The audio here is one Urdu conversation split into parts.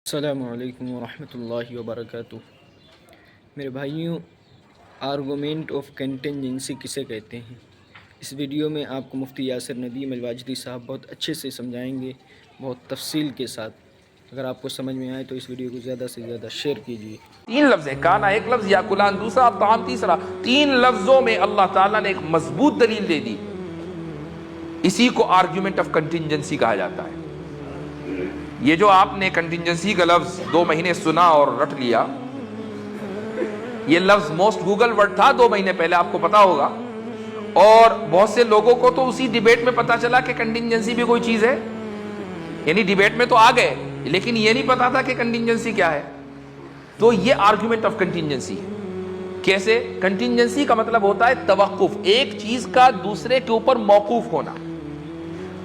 السلام علیکم ورحمۃ اللہ وبرکاتہ۔ میرے بھائیوں، آرگومنٹ آف کنٹینجنسی کسے کہتے ہیں؟ اس ویڈیو میں آپ کو مفتی یاسر ندیم الواجدی صاحب بہت اچھے سے سمجھائیں گے، بہت تفصیل کے ساتھ۔ اگر آپ کو سمجھ میں آئے تو اس ویڈیو کو زیادہ سے زیادہ شیئر کیجیے۔ تین لفظ ہے، کانا ایک لفظ، یا کلان دوسرا، طعام تیسرا۔ تین لفظوں میں اللہ تعالیٰ نے ایک مضبوط دلیل دے دی۔ اسی کو آرگیومنٹ آف کنٹینجنسی کہا جاتا ہے۔ یہ جو آپ نے کنٹینجنسی کا لفظ 2 مہینے سنا اور رٹ لیا، یہ لفظ موسٹ گوگل ورڈ تھا 2 مہینے پہلے، آپ کو پتا ہوگا، اور بہت سے لوگوں کو تو اسی ڈیبیٹ میں پتا چلا کہ کنٹینجنسی بھی کوئی چیز ہے، یعنی ڈیبیٹ میں تو آ گئے لیکن یہ نہیں پتا تھا کہ کنٹینجنسی کیا ہے۔ تو یہ آرگیومنٹ آف کنٹینجنسی ہے۔ کیسے؟ کنٹینجنسی کا مطلب ہوتا ہے توقف، ایک چیز کا دوسرے کے اوپر موقوف ہونا۔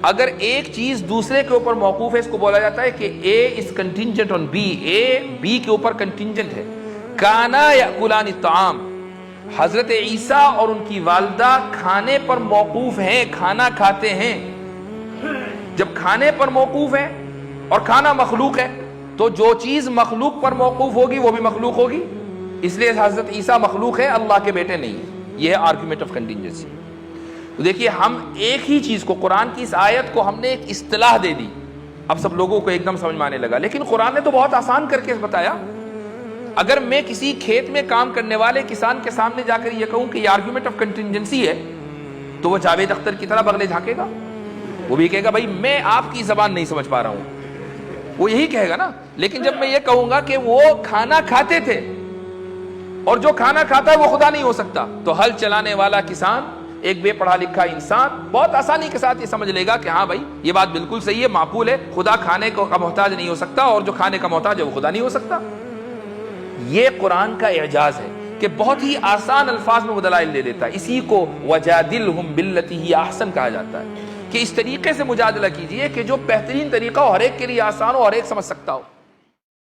اگر ایک چیز دوسرے کے اوپر موقوف ہے، اس کو بولا جاتا ہے کہ A is contingent on B, A B کے اوپر کنٹینجنٹ ہے۔ کانا یاکلان الطعام، حضرت عیسیٰ اور ان کی والدہ کھانے پر موقوف ہیں، کھانا کھاتے ہیں۔ جب کھانے پر موقوف ہے اور کھانا مخلوق ہے، تو جو چیز مخلوق پر موقوف ہوگی وہ بھی مخلوق ہوگی، اس لیے حضرت عیسیٰ مخلوق ہے، اللہ کے بیٹے نہیں۔ یہ ہے آرگیومنٹ آف کنٹینجنسی۔ تو دیکھیے، ہم ایک ہی چیز کو، قرآن کی اس آیت کو ہم نے ایک اصطلاح دے دی، اب سب لوگوں کو ایک دم سمجھ میں آنے لگا، لیکن قرآن نے تو بہت آسان کر کے بتایا۔ اگر میں کسی کھیت میں کام کرنے والے کسان کے سامنے جا کر یہ کہوں کہ یہ آرگیومنٹ آف کنٹینجنسی ہے، تو وہ جاوید اختر کی طرح بغلے جھانکے گا، وہ بھی کہے گا بھائی میں آپ کی زبان نہیں سمجھ پا رہا ہوں، وہ یہی کہے گا نا۔ لیکن جب میں یہ کہوں گا کہ وہ کھانا کھاتے تھے، اور جو کھانا کھاتا ہے وہ خدا نہیں ہو سکتا، تو ہل چلانے والا کسان، ایک بے پڑھا لکھا انسان بہت آسانی کے ساتھ یہ سمجھ لے گا کہ ہاں بھائی یہ بات بالکل صحیح ہے، معقول ہے، خدا کھانے کا محتاج نہیں ہو سکتا، اور جو کھانے کا محتاج ہے وہ خدا نہیں ہو سکتا۔ یہ قرآن کا اعجاز ہے کہ بہت ہی آسان الفاظ میں وہ دلائل دے دیتا ہے۔ اسی کو وجادلہم باللتی ہی احسن کہا جاتا ہے، کہ اس طریقے سے مجادلہ کیجئے کہ جو بہترین طریقہ ہو، ہر ایک کے لیے آسان ہو، ہر ایک سمجھ سکتا ہو۔